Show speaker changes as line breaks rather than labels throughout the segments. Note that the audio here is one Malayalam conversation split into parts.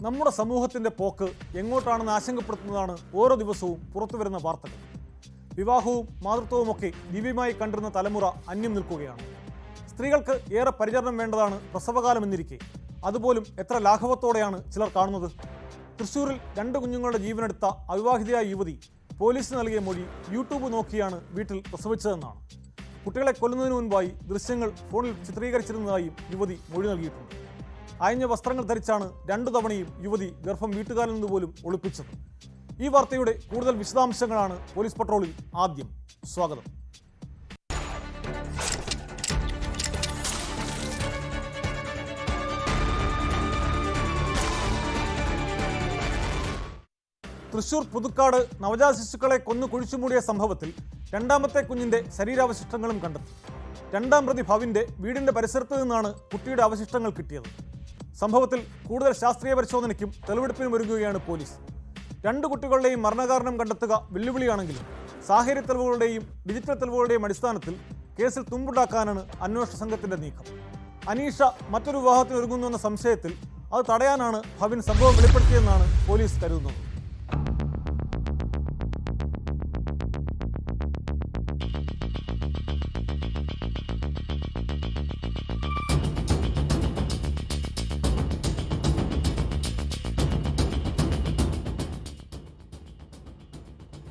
നമ്മുടെ സമൂഹത്തിൻ്റെ പോക്ക് എങ്ങോട്ടാണെന്ന് ആശങ്കപ്പെടുത്തുന്നതാണ് ഓരോ ദിവസവും പുറത്തുവരുന്ന വാർത്തകൾ. വിവാഹവും മാതൃത്വവുമൊക്കെ ദിവ്യമായി കണ്ടിരുന്ന തലമുറ അന്യം നിൽക്കുകയാണ്. സ്ത്രീകൾക്ക് ഏറെ പരിചരണം വേണ്ടതാണ് പ്രസവകാലമെന്നിരിക്കെ അതുപോലും എത്ര ലാഘവത്തോടെയാണ് ചിലർ കാണുന്നത്. തൃശ്ശൂരിൽ 2 കുഞ്ഞുങ്ങളുടെ ജീവനെടുത്ത അവിവാഹിതയായ യുവതി പോലീസിന് നൽകിയ മൊഴി യൂട്യൂബ് നോക്കിയാണ് വീട്ടിൽ പ്രസവിച്ചതെന്നാണ്. കുട്ടികളെ കൊല്ലുന്നതിന് മുൻപായി ദൃശ്യങ്ങൾ ഫോണിൽ ചിത്രീകരിച്ചിരുന്നതായും യുവതി മൊഴി നൽകിയിട്ടുണ്ട്. അയഞ്ഞ വസ്ത്രങ്ങൾ ധരിച്ചാണ് 2 തവണയും യുവതി ഗർഭം വീട്ടുകാരിൽ നിന്ന് പോലും ഒളിപ്പിച്ചത്. ഈ വാർത്തയുടെ കൂടുതൽ വിശദാംശങ്ങളാണ് പോലീസ് പട്രോളിൽ. ആദ്യം സ്വാഗതം. തൃശൂർ പുതുക്കാട് നവജാത ശിശുക്കളെ കൊന്നു കുഴിച്ചുമൂടിയ സംഭവത്തിൽ 2ാമത്തെ കുഞ്ഞിന്റെ ശരീരാവശിഷ്ടങ്ങളും കണ്ടെത്തി. 2ാം പ്രതി ഭവിന്റെ വീടിന്റെ പരിസരത്ത് നിന്നാണ് കുട്ടിയുടെ അവശിഷ്ടങ്ങൾ കിട്ടിയത്. സംഭവത്തിൽ കൂടുതൽ ശാസ്ത്രീയ പരിശോധനയ്ക്കും തെളിവെടുപ്പിനും ഒരുങ്ങുകയാണ് പോലീസ്. 2 കുട്ടികളുടെയും മരണകാരണം കണ്ടെത്തുക വെല്ലുവിളിയാണെങ്കിലും സാഹചര്യ തെളിവുകളുടെയും ഡിജിറ്റൽ തെളിവുകളുടെയും അടിസ്ഥാനത്തിൽ കേസിൽ തുമ്പുണ്ടാക്കാനാണ് അന്വേഷണ സംഘത്തിന്റെ നീക്കം. അനീഷ മറ്റൊരു വിവാഹത്തിന് ഒരുങ്ങുന്നുവെന്ന സംശയത്തിൽ അത് തടയാനാണ് ഭവിൻ സംഭവം വെളിപ്പെടുത്തിയെന്നാണ് പോലീസ് കരുതുന്നത്.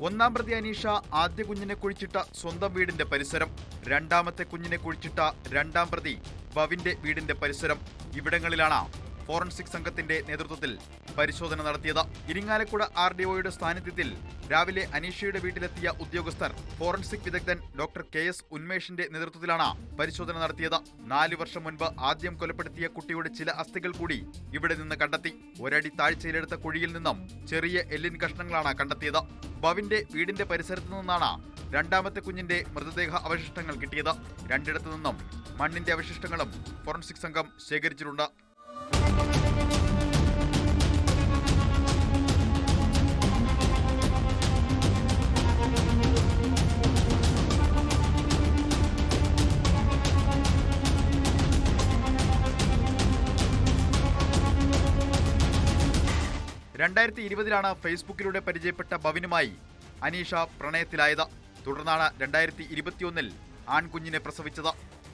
ഒന്നാം പ്രതി അനീഷ ആദ്യ കുഞ്ഞിനെ കുഴിച്ചിട്ട സ്വന്തം വീടിന്റെ പരിസരം, 2ാമത്തെ കുഞ്ഞിനെ കുഴിച്ചിട്ട 2ാം പ്രതി ഭവിന്റെ വീടിന്റെ പരിസരം, ഇവിടങ്ങളിലാണ് ഫോറൻസിക് സംഘത്തിന്റെ നേതൃത്വത്തിൽ പരിശോധന നടത്തിയത്. ഇരിങ്ങാലക്കുട RDOയുടെ സാന്നിധ്യത്തിൽ രാവിലെ അനീഷയുടെ വീട്ടിലെത്തിയ ഉദ്യോഗസ്ഥർ ഫോറൻസിക് വിദഗ്ധൻ ഡോക്ടർ KS ഉന്മേഷിന്റെ നേതൃത്വത്തിലാണ് പരിശോധന നടത്തിയത്. 4 വർഷം മുൻപ് ആദ്യം കൊലപ്പെടുത്തിയ കുട്ടിയുടെ ചില അസ്ഥികൾ കൂടി ഇവിടെ നിന്ന് കണ്ടെത്തി. 1 അടി താഴ്ചയിലെടുത്ത കുഴിയിൽ നിന്നും ചെറിയ എല്ലിൻ കഷ്ണങ്ങളാണ് കണ്ടെത്തിയത്. ഭവിന്റെ വീടിന്റെ പരിസരത്ത് നിന്നാണ് 2ാമത്തെ കുഞ്ഞിന്റെ മൃതദേഹ അവശിഷ്ടങ്ങൾ കിട്ടിയത്. 2ഇടത്തു നിന്നും മണ്ണിന്റെ അവശിഷ്ടങ്ങളും ഫോറൻസിക് സംഘം ശേഖരിച്ചിട്ടുണ്ട്. ലാണ് ഫേസ്ബുക്കിലൂടെ പരിചയപ്പെട്ട ഭവിനുമായി അനീഷ പ്രണയത്തിലായത്. തുടർന്നാണ് 2021 ആൺകുഞ്ഞിനെ പ്രസവിച്ചത്.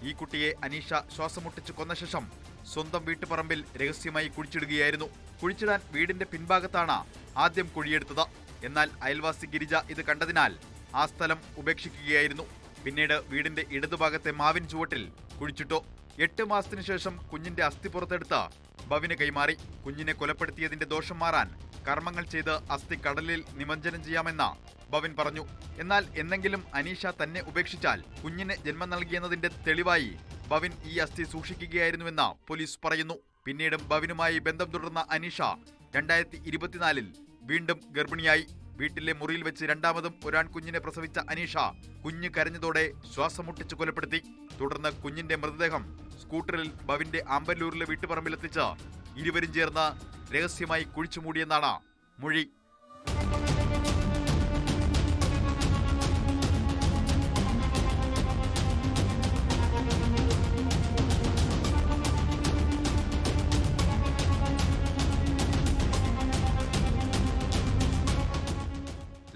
ഈ കുട്ടിയെ അനീഷ ശ്വാസം മുട്ടിച്ച് കൊന്ന ശേഷം സ്വന്തം വീട്ടുപറമ്പിൽ രഹസ്യമായി കുഴിച്ചിടുകയായിരുന്നു. കുഴിച്ചിടാൻ വീടിന്റെ പിൻഭാഗത്താണ് ആദ്യം കുഴിയെടുത്തത്. എന്നാൽ അയൽവാസി ഗിരിജ ഇത് കണ്ടതിനാൽ ആ സ്ഥലം ഉപേക്ഷിക്കുകയായിരുന്നു. പിന്നീട് വീടിന്റെ ഇടതുഭാഗത്തെ മാവിൻ ചുവട്ടിൽ കുഴിച്ചിട്ടു. 8 മാസത്തിനു ശേഷം കുഞ്ഞിന്റെ അസ്ഥി പുറത്തെടുത്ത് ഭവിന് കൈമാറി. കുഞ്ഞിനെ കൊലപ്പെടുത്തിയതിന്റെ ദോഷം മാറാൻ കർമ്മങ്ങൾ ചെയ്ത് അസ്ഥി കടലിൽ നിമജ്ജനം ചെയ്യാമെന്ന് ഭവിൻ പറഞ്ഞു. എന്നാൽ എന്നെങ്കിലും അനീഷ തന്നെ ഉപേക്ഷിച്ചാൽ കുഞ്ഞിന് ജന്മം നൽകിയെന്നതിന്റെ തെളിവായി ഭവിൻ ഈ അസ്ഥി സൂക്ഷിക്കുകയായിരുന്നുവെന്ന് പോലീസ് പറയുന്നു. പിന്നീടും ഭവിനുമായി ബന്ധം തുടർന്ന അനീഷ 2024 വീണ്ടും ഗർഭിണിയായി. വീട്ടിലെ മുറിയിൽ വെച്ച് 2ാമതും ഒരാൺകുഞ്ഞിനെ പ്രസവിച്ച അനീഷ കുഞ്ഞ് കരഞ്ഞതോടെ ശ്വാസം മുട്ടിച്ച് കൊലപ്പെടുത്തി. തുടർന്ന് കുഞ്ഞിന്റെ മൃതദേഹം സ്കൂട്ടറിൽ ഭവിന്റെ ആമ്പല്ലൂരിലെ വീട്ടുപറമ്പിലെത്തിച്ച് ഇരുവരും ചേർന്ന് രഹസ്യമായി കുഴിച്ചുമൂടിയെന്നാണ് മൊഴി.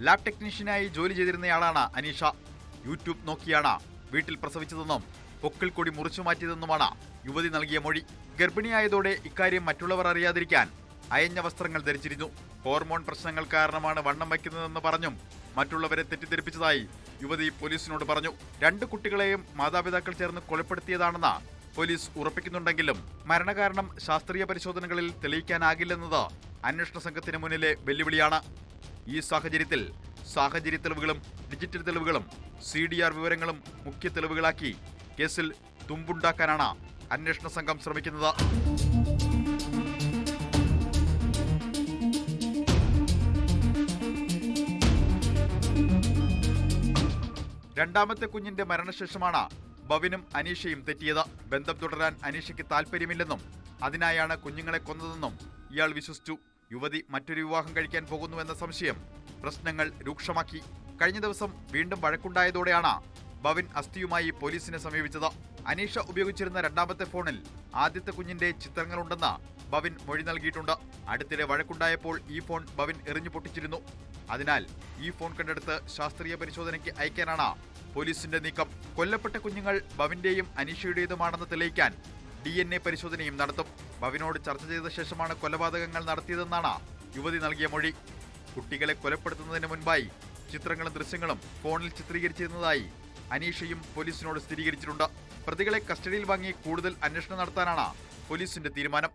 ലാബ് ടെക്നീഷ്യനായി ജോലി ചെയ്തിരുന്നയാളാണ് അനീഷ. യൂട്യൂബ് നോക്കിയാണ് വീട്ടിൽ പ്രസവിച്ചതെന്നും പൊക്കിൾ കൊടി മുറിച്ചു മാറ്റിയതെന്നുമാണ് യുവതി നൽകിയ മൊഴി. ഗർഭിണിയായതോടെ ഇക്കാര്യം മറ്റുള്ളവർ അറിയാതിരിക്കാൻ അയഞ്ഞ വസ്ത്രങ്ങൾ ധരിച്ചിരുന്നു. ഹോർമോൺ പ്രശ്നങ്ങൾ കാരണമാണ് വണ്ണം വയ്ക്കുന്നതെന്ന് പറഞ്ഞും മറ്റുള്ളവരെ തെറ്റിദ്ധരിപ്പിച്ചതായി യുവതി പോലീസിനോട് പറഞ്ഞു. 2 കുട്ടികളെയും മാതാപിതാക്കൾ ചേർന്ന് കൊലപ്പെടുത്തിയതാണെന്ന് പോലീസ് ഉറപ്പിക്കുന്നുണ്ടെങ്കിലും മരണകാരണം ശാസ്ത്രീയ പരിശോധനകളിൽ തെളിയിക്കാനാകില്ലെന്നത് അന്വേഷണ സംഘത്തിന് മുന്നിലെ വെല്ലുവിളിയാണ്. ഈ സാഹചര്യത്തിൽ സാഹചര്യ തെളിവുകളും ഡിജിറ്റൽ തെളിവുകളും CDR വിവരങ്ങളും മുഖ്യ തെളിവുകളാക്കി കേസിൽ തുമ്പുണ്ടാക്കാനാണ് അന്വേഷണ സംഘം ശ്രമിക്കുന്നത്. രണ്ടാമത്തെ കുഞ്ഞിന്റെ മരണശേഷമാണ് ഭവിനും അനീഷയും തെറ്റിയത്. ബന്ധം തുടരാൻ അനീഷയ്ക്ക് താല്പര്യമില്ലെന്നും അതിനായാണ് കുഞ്ഞുങ്ങളെ കൊന്നതെന്നും ഇയാൾ വിശ്വസിച്ചു. യുവതി മറ്റൊരു വിവാഹം കഴിക്കാൻ പോകുന്നുവെന്ന സംശയം പ്രശ്നങ്ങൾ രൂക്ഷമാക്കി. കഴിഞ്ഞ ദിവസം വീണ്ടും വഴക്കുണ്ടായതോടെയാണ് ബവിൻ അസ്ഥിയുമായി പോലീസിനെ സമീപിച്ചത്. അനീഷ ഉപയോഗിച്ചിരുന്ന രണ്ടാമത്തെ ഫോണിൽ ആദ്യത്തെ കുഞ്ഞിന്റെ ചിത്രങ്ങളുണ്ടെന്ന് ബവിൻ മൊഴി നൽകിയിട്ടുണ്ട്. അടുത്തിടെ വഴക്കുണ്ടായപ്പോൾ ഈ ഫോൺ ബവിൻ എറിഞ്ഞു പൊട്ടിച്ചിരുന്നു. അതിനാൽ ഈ ഫോൺ കണ്ടെടുത്ത് ശാസ്ത്രീയ പരിശോധനയ്ക്ക് അയക്കാനാണ് പോലീസിന്റെ നീക്കം. കൊല്ലപ്പെട്ട കുഞ്ഞുങ്ങൾ ബവിന്റെയും അനീഷയുടേതുമാണെന്ന് തെളിയിക്കാൻ DNA പരിശോധനയും നടത്തും. ബവിനോട് ചർച്ച ചെയ്ത ശേഷമാണ് കൊലപാതകങ്ങൾ നടത്തിയതെന്നാണ് യുവതി നൽകിയ മൊഴി. കുട്ടികളെ കൊലപ്പെടുത്തുന്നതിന് മുൻപായി ചിത്രങ്ങളും ദൃശ്യങ്ങളും ഫോണിൽ ചിത്രീകരിച്ചിരുന്നതായി അനീഷയും പോലീസിനോട് സ്ഥിരീകരിച്ചിട്ടുണ്ട്. പ്രതികളെ കസ്റ്റഡിയിൽ വാങ്ങി കൂടുതൽ അന്വേഷണം നടത്താനാണ് പോലീസിന്റെ തീരുമാനം.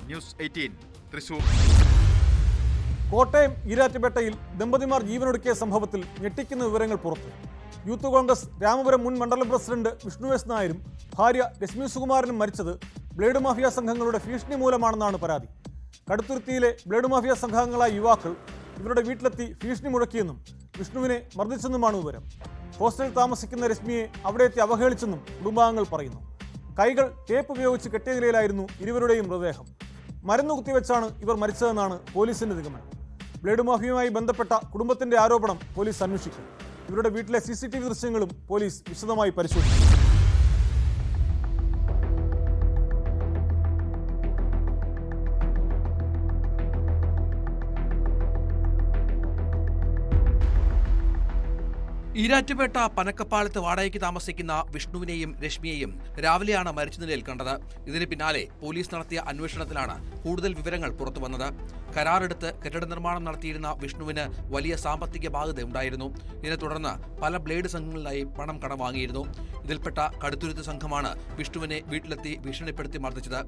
ന്യൂസ് 18 തൃശൂർ.
കോട്ടയം ഈരാറ്റുപേട്ടയിൽ ദമ്പതിമാർ ജീവനൊടുക്കിയ സംഭവത്തിൽ ഞെട്ടിക്കുന്ന വിവരങ്ങൾ പുറത്തു. യൂത്ത് കോൺഗ്രസ് രാമപുരം മുൻ മണ്ഡലം പ്രസിഡന്റ് വിഷ്ണു എസ് നായരും ഭാര്യ രശ്മി സുകുമാരനും മരിച്ചത് ബ്ലേഡ് മാഫിയ സംഘങ്ങളുടെ ഭീഷണി മൂലമാണെന്നാണ് പരാതി. കടുത്തുരുത്തിയിലെ ബ്ലേഡ് മാഫിയ സംഘങ്ങളായ യുവാക്കൾ ഇവരുടെ വീട്ടിലെത്തി ഭീഷണി മുഴക്കിയെന്നും വിഷ്ണുവിനെ മർദ്ദിച്ചെന്നുമാണ് വിവരം. ഹോസ്റ്റലിൽ താമസിക്കുന്ന രശ്മിയെ അവിടെ എത്തി അവഹേളിച്ചെന്നും കുടുംബാംഗങ്ങൾ പറയുന്നു. കൈകൾ ടേപ്പ് ഉപയോഗിച്ച് കെട്ടിയ നിലയിലായിരുന്നു ഇരുവരുടെയും മൃതദേഹം. മരുന്ന് കുത്തിവെച്ചാണ് ഇവർ മരിച്ചതെന്നാണ് പോലീസിന്റെ നിഗമനം. ബ്ലേഡ് മാഫിയയുമായി ബന്ധപ്പെട്ട കുടുംബത്തിന്റെ ആരോപണം പോലീസ് അന്വേഷിക്കും. ഇവരുടെ വീട്ടിലെ CCTV ദൃശ്യങ്ങളും പോലീസ് വിശദമായി പരിശോധിക്കും.
ഈരാറ്റുപേട്ട പനക്കപ്പാളത്ത് വാടകയ്ക്ക് താമസിക്കുന്ന വിഷ്ണുവിനെയും രശ്മിയെയും രാവിലെയാണ് മരിച്ച നിലയിൽ കണ്ടത്. ഇതിന് പിന്നാലെ പോലീസ് നടത്തിയ അന്വേഷണത്തിലാണ് കൂടുതൽ വിവരങ്ങൾ പുറത്തുവന്നത്. കരാറെടുത്ത് കെട്ടിട നിർമ്മാണം നടത്തിയിരുന്ന വിഷ്ണുവിന് വലിയ സാമ്പത്തിക ബാധ്യത ഉണ്ടായിരുന്നു. ഇതിനെ തുടർന്ന് പല ബ്ലേഡ് സംഘങ്ങളിലായി പണം കടം വാങ്ങിയിരുന്നു. ഇതിൽപ്പെട്ട കടുത്തുരുത്ത് സംഘമാണ് വിഷ്ണുവിനെ വീട്ടിലെത്തി ഭീഷണിപ്പെടുത്തി മർദ്ദിച്ചത്.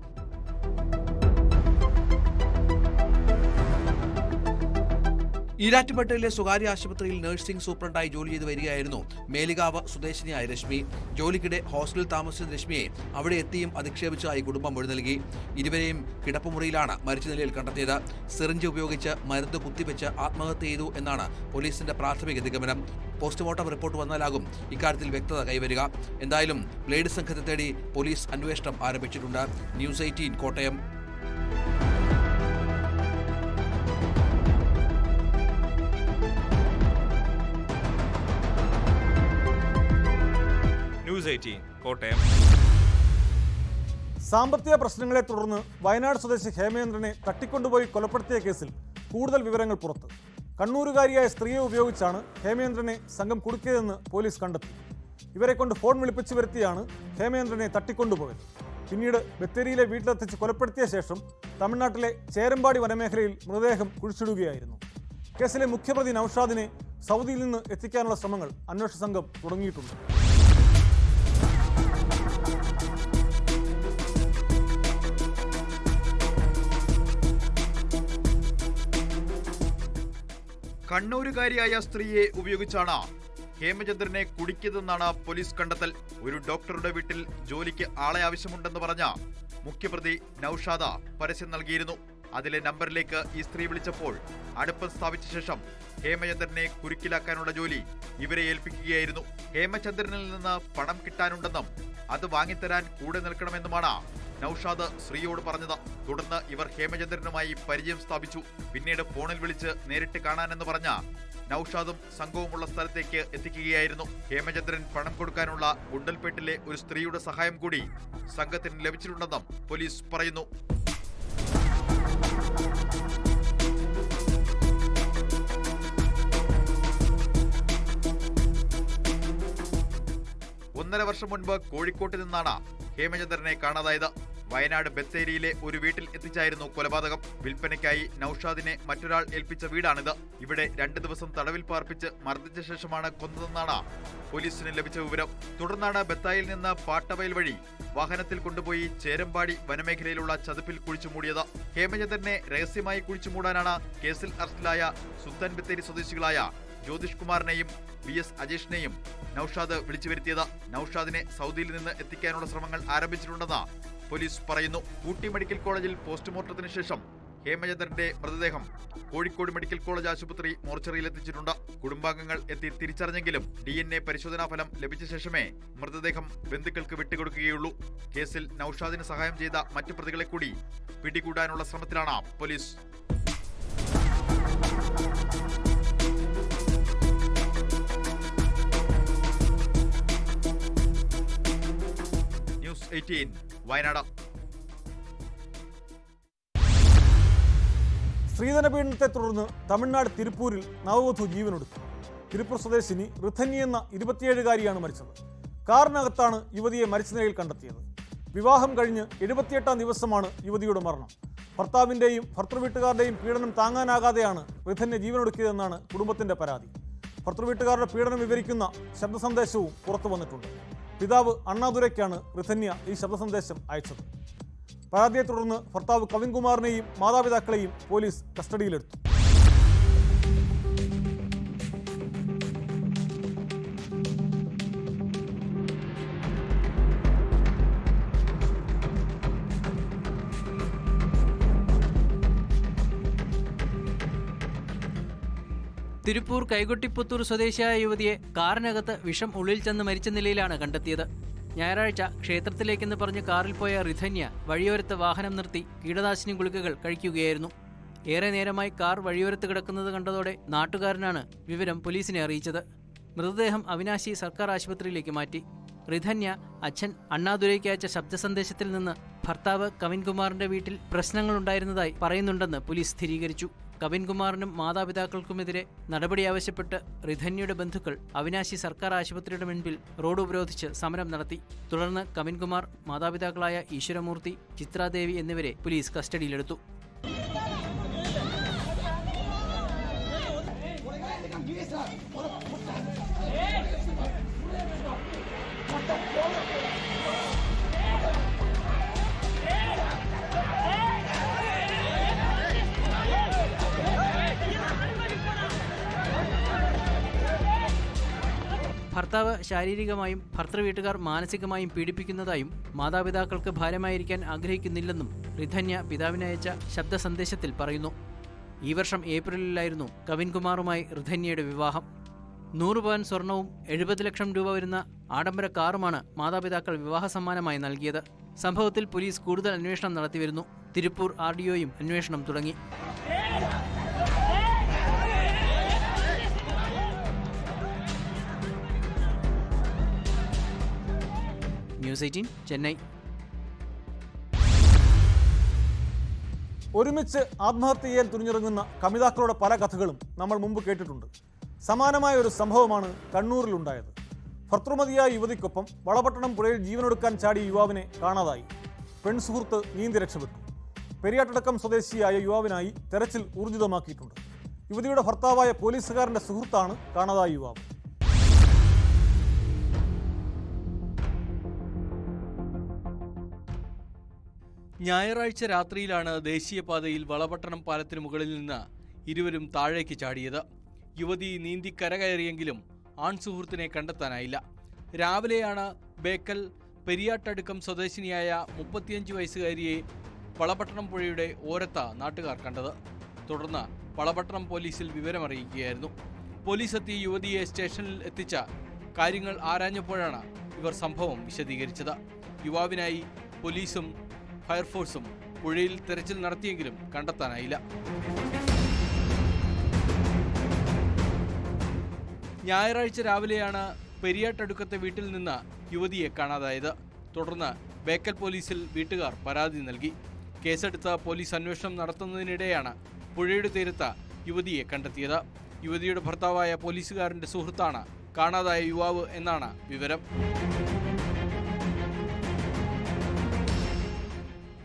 ഈരാറ്റുപേട്ടയിലെ സ്വകാര്യ ആശുപത്രിയിൽ നഴ്സിംഗ് സൂപ്രണ്ടായി ജോലി ചെയ്തു വരികയായിരുന്നു മേലുകാവ് സ്വദേശിനിയായ രശ്മി. ജോലിക്കിടെ ഹോസ്റ്റലിൽ താമസിച്ച രശ്മിയെ അവിടെ എത്തിയും അധിക്ഷേപിച്ചതായി കുടുംബം മൊഴി നൽകി. ഇരുവരെയും കിടപ്പുമുറിയിലാണ് മരിച്ച നിലയിൽ കണ്ടെത്തിയത്. സിറിഞ്ച് ഉപയോഗിച്ച് മരുന്ന് കുത്തിവെച്ച് ആത്മഹത്യ ചെയ്തു എന്നാണ് പോലീസിന്റെ പ്രാഥമിക നിഗമനം. പോസ്റ്റ്മോർട്ടം റിപ്പോർട്ട് വന്നാലാകും ഇക്കാര്യത്തിൽ വ്യക്തത കൈവരിക. എന്തായാലും ബ്ലേഡ് സംഘത്തെ തേടി പോലീസ് അന്വേഷണം ആരംഭിച്ചിട്ടുണ്ട്. ന്യൂസ് 18 കോട്ടയം.
ന്യൂസ് 18 കോട്ടയം.
സാമ്പത്തിക പ്രശ്നങ്ങളെ തുടർന്ന് വയനാട് സ്വദേശി ഹേമേന്ദ്രനെ തട്ടിക്കൊണ്ടുപോയി കൊലപ്പെടുത്തിയ കേസിൽ കൂടുതൽ വിവരങ്ങൾ പുറത്ത്. കണ്ണൂരുകാരിയായ സ്ത്രീയെ ഉപയോഗിച്ചാണ് ഹേമേന്ദ്രനെ സംഘം കുടുക്കിയതെന്ന് പോലീസ് കണ്ടെത്തി. ഇവരെ കൊണ്ട് ഫോൺ വിളിപ്പിച്ചു വരുത്തിയാണ് ഹേമേന്ദ്രനെ തട്ടിക്കൊണ്ടുപോയത്. പിന്നീട് ബത്തേരിയിലെ വീട്ടിലെത്തിച്ച് കൊലപ്പെടുത്തിയ ശേഷം തമിഴ്നാട്ടിലെ ചേരമ്പാടി വനമേഖലയിൽ മൃതദേഹം കുഴിച്ചിടുകയായിരുന്നു. കേസിലെ മുഖ്യപ്രതി നൌഷാദിനെ സൗദിയിൽ നിന്ന് എത്തിക്കാനുള്ള ശ്രമങ്ങൾ അന്വേഷണ സംഘം തുടങ്ങിയിട്ടുണ്ട്.
കണ്ണൂരുകാരിയായ സ്ത്രീയെ ഉപയോഗിച്ചാണ് ഹേമചന്ദ്രനെ കുടിക്കിയതെന്നാണ് പോലീസ് കണ്ടെത്തൽ. ഒരു ഡോക്ടറുടെ വീട്ടിൽ ജോലിക്ക് ആളെ ആവശ്യമുണ്ടെന്ന് പറഞ്ഞ മുഖ്യപ്രതി നൌഷാദ പരസ്യം നൽകിയിരുന്നു. അതിലെ നമ്പറിലേക്ക് ഈ സ്ത്രീ വിളിച്ചപ്പോൾ അടുപ്പം സ്ഥാപിച്ച ശേഷം ഹേമചന്ദ്രനെ കുരുക്കിലാക്കാനുള്ള ജോലി ഇവരെ ഏൽപ്പിക്കുകയായിരുന്നു. ഹേമചന്ദ്രനിൽ നിന്ന് പണം കിട്ടാനുണ്ടെന്നും അത് വാങ്ങിത്തരാൻ കൂടെ നിൽക്കണമെന്നുമാണ് നൌഷാദ് സ്ത്രീയോട് പറഞ്ഞത്. തുടർന്ന് ഇവർ ഹേമചന്ദ്രനുമായി പരിചയം സ്ഥാപിച്ചു. പിന്നീട് ഫോണിൽ വിളിച്ച് നേരിട്ട് കാണാനെന്ന് പറഞ്ഞ നൌഷാദും സംഘവുമുള്ള സ്ഥലത്തേക്ക് എത്തിക്കുകയായിരുന്നു. ഹേമചന്ദ്രൻ പണം കൊടുക്കാനുള്ള ഗുണ്ടൽപേട്ടിലെ ഒരു സ്ത്രീയുടെ സഹായം കൂടി സംഘത്തിന് ലഭിച്ചിട്ടുണ്ടെന്നും പോലീസ് പറയുന്നു. ഒന്നര വർഷം മുൻപ് കോഴിക്കോട്ട് നിന്നാണ് ഹേമചന്ദ്രനെ കാണാതായത്. വയനാട് ബത്തേരിയിലെ ഒരു വീട്ടിൽ എത്തിച്ചായിരുന്നു കൊലപാതകം. വിൽപ്പനയ്ക്കായി നൌഷാദിനെ മറ്റൊരാൾ ഏൽപ്പിച്ച വീടാണിത്. ഇവിടെ 2 ദിവസം തടവിൽ പാർപ്പിച്ച് മർദ്ദിച്ച ശേഷമാണ് കൊന്നതെന്നാണ് പോലീസിന് ലഭിച്ച വിവരം. തുടർന്നാണ് ബത്തായിൽ നിന്ന് പാട്ടവയൽ വഴി വാഹനത്തിൽ കൊണ്ടുപോയി ചേരമ്പാടി വനമേഖലയിലുള്ള ചതുപ്പിൽ കുഴിച്ചുമൂടിയത്. ഹേമചന്ദ്രനെ രഹസ്യമായി കുഴിച്ചുമൂടാനാണ് കേസിൽ അറസ്റ്റിലായ സുൽത്താൻ ബത്തേരി സ്വദേശികളായ ജ്യോതിഷ് കുമാറിനെയും BS അജേഷിനെയും നൌഷാദ് വിളിച്ചു വരുത്തിയത്. നൌഷാദിനെ സൗദിയിൽ നിന്ന് എത്തിക്കാനുള്ള ശ്രമങ്ങൾ ആരംഭിച്ചിട്ടുണ്ടെന്ന് പോലീസ് പറയുന്നു. ഊട്ടി മെഡിക്കൽ കോളേജിൽ പോസ്റ്റ്മോർട്ടത്തിന് ശേഷം ഹേമചന്ദ്രന്റെ മൃതദേഹം കോഴിക്കോട് മെഡിക്കൽ കോളേജ് ആശുപത്രി മോർച്ചറിയിൽ എത്തിച്ചിട്ടുണ്ട്. കുടുംബാംഗങ്ങൾ എത്തി തിരിച്ചറിഞ്ഞെങ്കിലും DNA പരിശോധനാ ഫലം ലഭിച്ച ശേഷമേ മൃതദേഹം ബന്ധുക്കൾക്ക് വിട്ടുകൊടുക്കുകയുള്ളൂ. കേസിൽ നൌഷാദിന് സഹായം ചെയ്ത മറ്റു പ്രതികളെ കൂടി പിടികൂടാനുള്ള ശ്രമത്തിലാണ് പോലീസ്. ന്യൂസ് 18 വയനാട്.
സ്ത്രീധന പീഡനത്തെ തുടർന്ന് തമിഴ്നാട് തിരുപ്പൂരിൽ നവവധു ജീവനൊടുക്കി. തിരുപ്പൂർ സ്വദേശിനി ഋഥന്യ എന്ന 27-കാരിയാണ് മരിച്ചത്. കാറിനകത്താണ് യുവതിയെ മരിച്ച നിലയിൽ കണ്ടെത്തിയത്. വിവാഹം കഴിഞ്ഞ് 78-ാം ദിവസമാണ് യുവതിയുടെ മരണം. ഭർത്താവിൻ്റെയും ഭർത്തൃവീട്ടുകാരുടെയും പീഡനം താങ്ങാനാകാതെയാണ് ഋഥന്യ ജീവനൊടുക്കിയതെന്നാണ് കുടുംബത്തിന്റെ പരാതി. ഭർത്തൃവീട്ടുകാരുടെ പീഡനം വിവരിക്കുന്ന ശബ്ദ സന്ദേശവും പുറത്തു വന്നിട്ടുണ്ട്. പിതാവ് അണ്ണാദുരയ്ക്കാണ് ഋഥന്യ ഈ ശബ്ദ സന്ദേശം അയച്ചത്. പരാതിയെ തുടർന്ന് ഭർത്താവ് കവിൻകുമാറിനെയും മാതാപിതാക്കളെയും പോലീസ് കസ്റ്റഡിയിലെടുത്തു.
തിരുപ്പൂർ കൈകൊട്ടിപ്പുത്തൂർ സ്വദേശിയായ യുവതിയെ കാറിനകത്ത് വിഷം ഉള്ളിൽ ചെന്ന് മരിച്ച നിലയിലാണ് കണ്ടെത്തിയത്. ഞായറാഴ്ച ക്ഷേത്രത്തിലേക്കെന്ന് പറഞ്ഞ് കാറിൽ പോയ ഋഥന്യ വഴിയോരത്ത് വാഹനം നിർത്തി കീടനാശിനി ഗുളികകൾ കഴിക്കുകയായിരുന്നു. ഏറെ നേരമായി കാർ വഴിയോരത്ത് കിടക്കുന്നത് കണ്ടതോടെ നാട്ടുകാരനാണ് വിവരം പോലീസിനെ അറിയിച്ചത്. മൃതദേഹം അവിനാശി സർക്കാർ ആശുപത്രിയിലേക്ക് മാറ്റി. ഋഥന്യ അച്ഛൻ അണ്ണാദുരയ്ക്ക് അയച്ച ശബ്ദ സന്ദേശത്തിൽ നിന്ന് ഭർത്താവ് കവിൻകുമാറിന്റെ വീട്ടിൽ പ്രശ്നങ്ങളുണ്ടായിരുന്നതായി പറയുന്നുണ്ടെന്ന് പോലീസ് സ്ഥിരീകരിച്ചു. കവിൻകുമാറിനും മാതാപിതാക്കൾക്കുമെതിരെ നടപടി ആവശ്യപ്പെട്ട് ഋഥന്യയുടെ ബന്ധുക്കൾ അവിനാശി സർക്കാർ ആശുപത്രിയുടെ മുൻപിൽ റോഡ് ഉപരോധിച്ച് സമരം നടത്തി. തുടർന്ന് കവിൻകുമാർ, മാതാപിതാക്കളായ ഈശ്വരമൂർത്തി, ചിത്രാദേവി എന്നിവരെ പോലീസ് കസ്റ്റഡിയിലെടുത്തു. ഭർത്താവ് ശാരീരികമായും ഭർത്തൃവീട്ടുകാർ മാനസികമായും പീഡിപ്പിക്കുന്നതായും മാതാപിതാക്കൾക്ക് ഭാരമായിരിക്കാൻ ആഗ്രഹിക്കുന്നില്ലെന്നും ഋഥന്യ പിതാവിന് അയച്ച ശബ്ദ സന്ദേശത്തിൽ പറയുന്നു. ഈ വർഷം ഏപ്രിലിലായിരുന്നു കവിൻകുമാറുമായി ഋഥന്യയുടെ വിവാഹം. 100 പവൻ സ്വർണവും 70 ലക്ഷം രൂപ വരുന്ന ആഡംബര കാറുമാണ് മാതാപിതാക്കൾ വിവാഹ സമ്മാനമായി നൽകിയത്. സംഭവത്തിൽ പോലീസ് കൂടുതൽ അന്വേഷണം നടത്തിവരുന്നു. തിരുപ്പൂർ RDOയും അന്വേഷണം തുടങ്ങി. ന്യൂസ് 18 ചെന്നൈ.
ഒരുമിച്ച് ആത്മഹത്യ ചെയ്യാൻ തുനിഞ്ഞിറങ്ങുന്ന കമിതാക്കളുടെ പല കഥകളും നമ്മൾ മുമ്പ് കേട്ടിട്ടുണ്ട്. സമാനമായ ഒരു സംഭവമാണ് കണ്ണൂരിലുണ്ടായത്. ഭർത്തൃമതിയായ യുവതിക്കൊപ്പം വളപട്ടണം പുഴയിൽ ജീവനൊടുക്കാൻ ചാടിയ യുവാവിനെ കാണാതായി. പെൺസുഹൃത്ത് നീന്തി രക്ഷപ്പെട്ടു. പെരിയാട്ടടക്കം സ്വദേശിയായ യുവാവിനായി തെരച്ചിൽ ഊർജിതമാക്കിയിട്ടുണ്ട്. യുവതിയുടെ ഭർത്താവായ പോലീസുകാരന്റെ സുഹൃത്താണ് കാണാതായ യുവാവ്.
ഞായറാഴ്ച രാത്രിയിലാണ് ദേശീയപാതയിൽ വളപട്ടണം പാലത്തിന് മുകളിൽ നിന്ന് ഇരുവരും താഴേക്ക് ചാടിയത്. യുവതി നീന്തി കരകയറിയെങ്കിലും ആൺസുഹൃത്തിനെ കണ്ടെത്താനായില്ല. രാവിലെയാണ് ബേക്കൽ പെരിയാട്ടടുക്കം സ്വദേശിനിയായ 35 വയസ്സുകാരിയെ വളപട്ടണം പുഴയുടെ ഓരത്ത് നാട്ടുകാർ കണ്ടത്. തുടർന്ന് വളപട്ടണം പോലീസിൽ വിവരമറിയിക്കുകയായിരുന്നു. പോലീസ് എത്തി യുവതിയെ സ്റ്റേഷനിൽ എത്തിച്ച കാര്യങ്ങൾ ആരാഞ്ഞപ്പോഴാണ് ഇവർ സംഭവം വിശദീകരിച്ചത്. യുവാവിനായി പോലീസും ഫയർഫോഴ്സും പുഴയിൽ തെരച്ചിൽ നടത്തിയെങ്കിലും കണ്ടെത്താനായില്ല. ഞായറാഴ്ച രാവിലെയാണ് പെരിയാട്ടടുക്കത്തെ വീട്ടിൽ നിന്ന് യുവതിയെ കാണാതായത്. തുടർന്ന് ബേക്കൽ പോലീസിൽ വീട്ടുകാർ പരാതി നൽകി. കേസെടുത്ത പോലീസ് അന്വേഷണം നടത്തുന്നതിനിടെയാണ് പുഴയുടെ തീരത്ത് യുവതിയെ കണ്ടെത്തിയത്. യുവതിയുടെ ഭർത്താവായ പോലീസുകാരന്റെ സുഹൃത്താണ് കാണാതായ യുവാവ് എന്നാണ് വിവരം.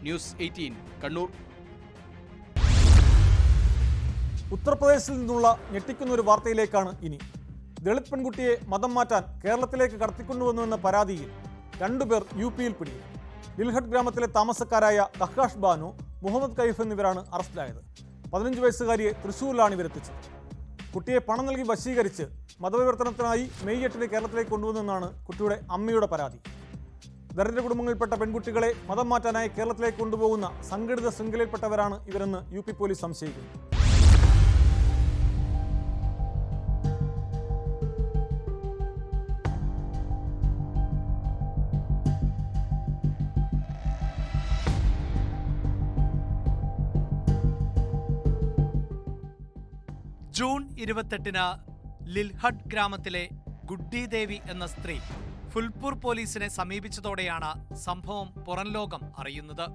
ന്യൂസ് 18 കണ്ണൂർ.
ഉത്തർപ്രദേശിൽ നിന്നുള്ള ഞെട്ടിക്കുന്ന ഒരു വാർത്തയിലേക്കാണ് ഇനി. ദളിത് പെൺകുട്ടിയെ മതം മാറ്റാൻ കേരളത്തിലേക്ക് കടത്തിക്കൊണ്ടുവന്നുവെന്ന പരാതിയിൽ 2 പേർ UP-യിൽ പിടിയിൽ. ദിൽഹട്ട് ഗ്രാമത്തിലെ താമസക്കാരായ കക്കാഷ് ബാനു, മുഹമ്മദ് കൈഫ് എന്നിവരാണ് അറസ്റ്റിലായത്. 15 വയസ്സുകാരിയെ തൃശ്ശൂരിലാണ് ഇവരെത്തിച്ചത്. കുട്ടിയെ പണം നൽകി വശീകരിച്ച് മതപരിവർത്തനത്തിനായി മെയ് 8-ന് കേരളത്തിലേക്ക് കൊണ്ടുവന്നെന്നാണ് കുട്ടിയുടെ അമ്മയുടെ പരാതി. ദരിദ്ര കുടുംബങ്ങളിൽപ്പെട്ട പെൺകുട്ടികളെ മതം മാറ്റാനായി കേരളത്തിലേക്ക് കൊണ്ടുപോകുന്ന സംഘടിത ശൃംഖലയിൽപ്പെട്ടവരാണ് ഇവരെന്ന് UP പോലീസ് സംശയിക്കുന്നു.
ജൂൺ 28-ന് ലിൽഹഡ് ഗ്രാമത്തിലെ ഗുഡ്ഡി ദേവി എന്ന സ്ത്രീ ഫുൽപൂർ പോലീസിനെ സമീപിച്ചതോടെയാണ് സംഭവം പുറംലോകം അറിയുന്നത്.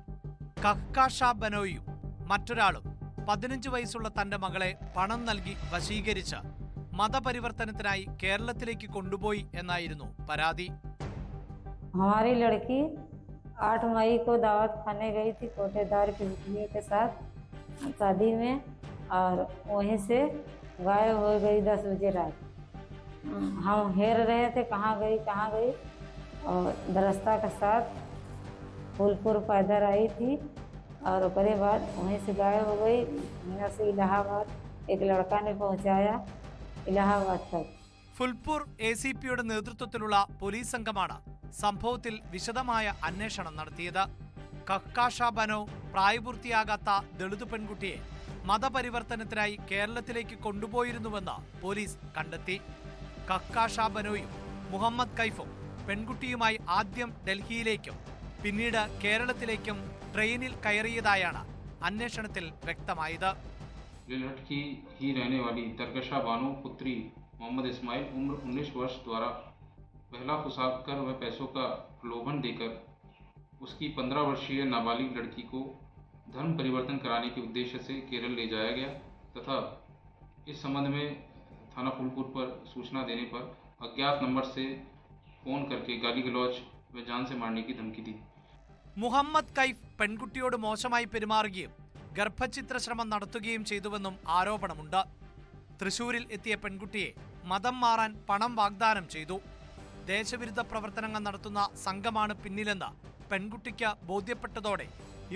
കഹ്കാഷ ബനോയും മറ്റൊരാളും 15 വയസ്സുള്ള തന്റെ മകളെ പണം നൽകി വശീകരിച്ച് മതപരിവർത്തനത്തിനായി കേരളത്തിലേക്ക് കൊണ്ടുപോയി എന്നായിരുന്നു പരാതി.
हमारी लड़की 8 मई को दावत खाने गई थी कोटेदार के बिटिया के साथ शादी में, और वहीं से गायब हो गई 10 बजे रात. हम हेर रहे थे कहाँ गई, और दरस्ता के साथ फूलपुर पैदल आई थी, और उसके बाद वहीं से गायब हो गई. यहाँ से इलाहाबाद एक लड़का ने पहुँचाया इलाहाबाद तक.
ഫുൽപൂർ ACPയുടെ നേതൃത്വത്തിലുള്ള പോലീസ് സംഘമാണ് സംഭവത്തിൽ വിശദമായ അന്വേഷണം നടത്തിയത്. കഹ്കാഷ ബനോ പ്രായപൂർത്തിയാകാത്ത ദളിത് പെൺകുട്ടിയെ മതപരിവർത്തനത്തിനായി കേരളത്തിലേക്ക് കൊണ്ടുപോയിരുന്നുവെന്ന് പോലീസ് കണ്ടെത്തി. കഹ്കാഷ ബനോയും മുഹമ്മദ് കൈഫും പെൺകുട്ടിയുമായി ആദ്യം ഡൽഹിയിലേക്കും പിന്നീട് കേരളത്തിലേക്കും ട്രെയിനിൽ കയറിയതായാണ് അന്വേഷണത്തിൽ വ്യക്തമായത്.
लिलहट की ही रहने वाली तरकशा बानो पुत्री मोहम्मद इस्माइल उम्र 19 वर्ष द्वारा पहला फंसाकर व पैसों का प्रलोभन देकर उसकी 15 वर्षीय नाबालिग लड़की को धर्म परिवर्तन कराने के उद्देश्य से केरल ले जाया गया तथा इस संबंध में थाना फूलपुर पर सूचना देने पर अज्ञात नंबर से फ़ोन करके गाली गलौज व जान से मारने की धमकी दी.
മുഹമ്മദ് കൈഫ് പെൺകുട്ടിയോട് മോശമായി പെരുമാറുകയും ഗർഭഛിദ്രശ്രമം നടത്തുകയും ചെയ്തുവെന്നും ആരോപണമുണ്ട്. തൃശൂരിൽ എത്തിയ പെൺകുട്ടിയെ മതം മാറാൻ പണം വാഗ്ദാനം ചെയ്തു. ദേശവിരുദ്ധ പ്രവർത്തനങ്ങൾ നടത്തുന്ന സംഘമാണ് പിന്നിലെന്ന് പെൺകുട്ടിക്ക് ബോധ്യപ്പെട്ടതോടെ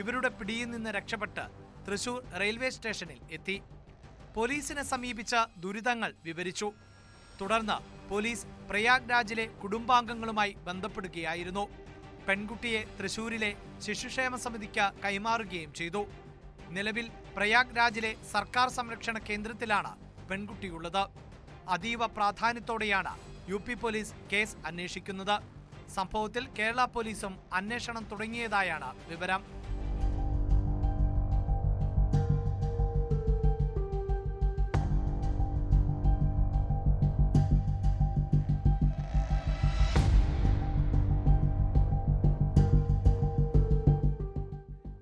ഇവരുടെ പിടിയിൽ നിന്ന് രക്ഷപ്പെട്ട് തൃശൂർ റെയിൽവേ സ്റ്റേഷനിൽ എത്തി. പോലീസിനെ സമീപിച്ച് ദുരിതങ്ങൾ വിവരിച്ചു. തുടർന്ന് പോലീസ് പ്രയാഗ്രാജിലെ കുടുംബാംഗങ്ങളുമായി ബന്ധപ്പെടുകയായിരുന്നു. പെൺകുട്ടിയെ തൃശൂരിലെ ശിശുക്ഷേമ സമിതിക്ക് കൈമാറുകയും ചെയ്തു. നിലവിൽ പ്രയാഗ്രാജിലെ സർക്കാർ സംരക്ഷണ കേന്ദ്രത്തിലാണ് പെൺകുട്ടിയുള്ളത്. അതീവ പ്രാധാന്യത്തോടെയാണ് UP പോലീസ് കേസ് അന്വേഷിക്കുന്നത്. സംഭവത്തിൽ കേരള പോലീസും അന്വേഷണം തുടങ്ങിയതായാണ് വിവരം.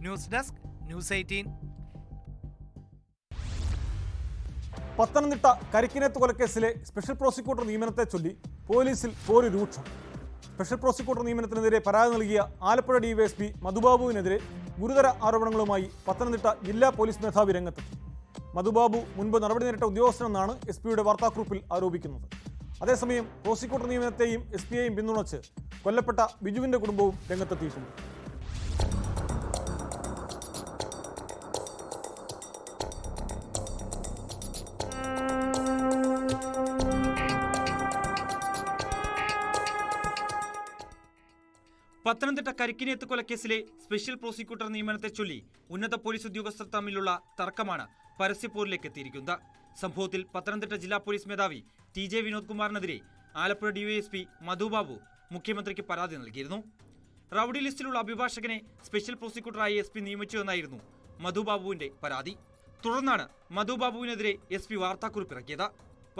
News desk news 18.
Pathanamthitta Karikkinethu കൊലക്കേസിലെ സ്പെഷ്യൽ പ്രോസിക്യൂട്ടർ നിയമനത്തെ ചൊല്ലി പോലീസിൽ പോര് രൂക്ഷം. സ്പെഷ്യൽ പ്രോസിക്യൂട്ടർ നിയമനത്തിനെതിരെ പരാതി നൽകിയ ആലപ്പുഴ DYSP മധുബാബുവിനെതിരെ ഗുരുതര ആരോപണങ്ങളുമായി പത്തനംതിട്ട ജില്ലാ പോലീസ് മേധാവി രംഗത്തെത്തി. മധുബാബു മുൻപ് നടപടി നേരിട്ട ഉദ്യോഗസ്ഥനെന്നാണ് SP-യുടെ വാർത്താക്കുറിപ്പിൽ ആരോപിക്കുന്നത്. അതേസമയം പ്രോസിക്യൂട്ടർ നിയമനത്തെയും SP-യെയും പിന്തുണച്ച് കൊല്ലപ്പെട്ട ബിജുവിന്റെ കുടുംബവും രംഗത്തെത്തിയിട്ടുണ്ട്.
പത്തനംതിട്ട കരിക്കിനേത്ത് കൊലക്കേസിലെ സ്പെഷ്യൽ പ്രോസിക്യൂട്ടർ നിയമനത്തെ ചൊല്ലി ഉന്നത പോലീസ് ഉദ്യോഗസ്ഥർ തമ്മിലുള്ള തർക്കമാണ് പരസ്യപ്പോരിലേക്ക് എത്തിയിരിക്കുന്നത്. സംഭവത്തിൽ പത്തനംതിട്ട ജില്ലാ പോലീസ് മേധാവി TJ വിനോദ് കുമാറിനെതിരെ ആലപ്പുഴ DYSP മധുബാബു മുഖ്യമന്ത്രിക്ക് പരാതി നൽകിയിരുന്നു. റൌഡി ലിസ്റ്റിലുള്ള അഭിഭാഷകനെ സ്പെഷ്യൽ പ്രോസിക്യൂട്ടറായി SP നിയമിച്ചുവെന്നായിരുന്നു മധുബാബുവിന്റെ പരാതി. തുടർന്നാണ് മധുബാബുവിനെതിരെ SP വാർത്താക്കുറിപ്പിറക്കിയത്.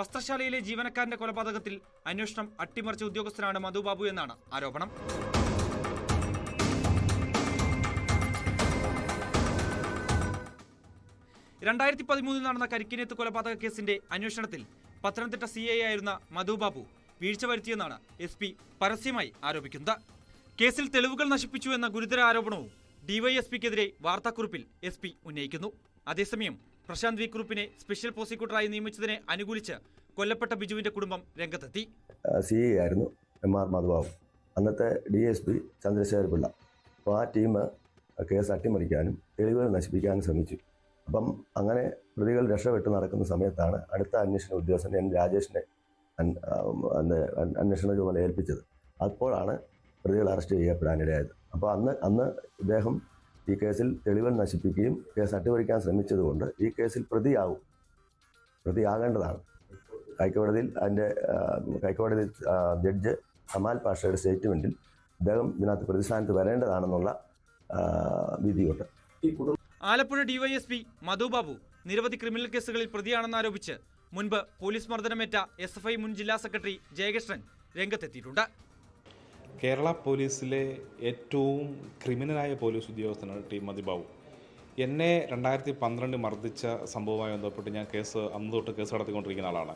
വസ്ത്രശാലയിലെ ജീവനക്കാരന്റെ കൊലപാതകത്തിൽ അന്വേഷണം അട്ടിമറിച്ച ഉദ്യോഗസ്ഥനാണ് മധുബാബു എന്നാണ് ആരോപണം. 2013 നടന്ന കരിക്കിനേത്ത് കൊലപാതക കേസിന്റെ അന്വേഷണത്തിൽ പത്തനംതിട്ട CI ആയിരുന്ന മധുബാബു വീഴ്ച വരുത്തിയെന്നാണ് SP പരസ്യമായി ആരോപിക്കുന്നത്. കേസിൽ തെളിവുകൾ നശിപ്പിച്ചു എന്ന ഗുരുതര ആരോപണവും DYSPക്കെതിരെ വാർത്താക്കുറിപ്പിൽ SP ഉന്നയിക്കുന്നു. അതേസമയം പ്രശാന്ത് V കുറുപ്പിനെ സ്പെഷ്യൽ പ്രോസിക്യൂട്ടറായി നിയമിച്ചതിനെ അനുകൂലിച്ച് കൊല്ലപ്പെട്ട ബിജുവിന്റെ കുടുംബം രംഗത്തെത്തി.
CI ആയിരുന്നു MR മധുബാബു, അന്നത്തെ DSP ചന്ദ്രശേഖർ പിള്ള. അപ്പോൾ ആ ടീം കേസ് അട്ടിമറിക്കാനും തെളിവുകൾ നശിപ്പിക്കാനും ശ്രമിച്ചു. അപ്പം അങ്ങനെ പ്രതികൾ രക്ഷപ്പെട്ട് നടക്കുന്ന സമയത്താണ് അടുത്ത അന്വേഷണ ഉദ്യോഗസ്ഥൻ N രാജേഷിനെ അന്വേഷണ ചുമതല ഏൽപ്പിച്ചത്. അപ്പോഴാണ് പ്രതികൾ അറസ്റ്റ് ചെയ്യപ്പെടാനിടയായത്. അപ്പോൾ അന്ന് ഇദ്ദേഹം ഈ കേസിൽ തെളിവുകൾ നശിപ്പിക്കുകയും കേസ് അട്ടിമറിക്കാൻ ശ്രമിച്ചതുകൊണ്ട് ഈ കേസിൽ പ്രതിയാകേണ്ടതാണ്. ഹൈക്കോടതി ജഡ്ജ് കമാൽ പാഷയുടെ സ്റ്റേറ്റ്മെൻറ്റിൽ ഇദ്ദേഹം ഇതിനകത്ത് പ്രതിസ്ഥാനത്ത് വരേണ്ടതാണെന്നുള്ള വിധിയുണ്ട്.
ആലപ്പുഴ DYSP മധുബാബു നിരവധി ക്രിമിനൽ കേസുകളിൽ പ്രതിയാണെന്നാരോപിച്ച് മുൻപ് പോലീസ് മർദ്ദനമേറ്റ SFI മുൻ ജില്ലാ സെക്രട്ടറി ജയകൃഷ്ണൻ രംഗത്തെത്തിയിട്ടുണ്ട്.
കേരള പോലീസിലെ ഏറ്റവും ക്രിമിനലായ പോലീസ് ഉദ്യോഗസ്ഥനാണ് ടി മതിബാബു. എന്നെ 2012 മർദ്ദിച്ച സംഭവവുമായി ബന്ധപ്പെട്ട് ഞാൻ അന്ന് തൊട്ട് കേസ് നടത്തിക്കൊണ്ടിരിക്കുന്ന ആളാണ്.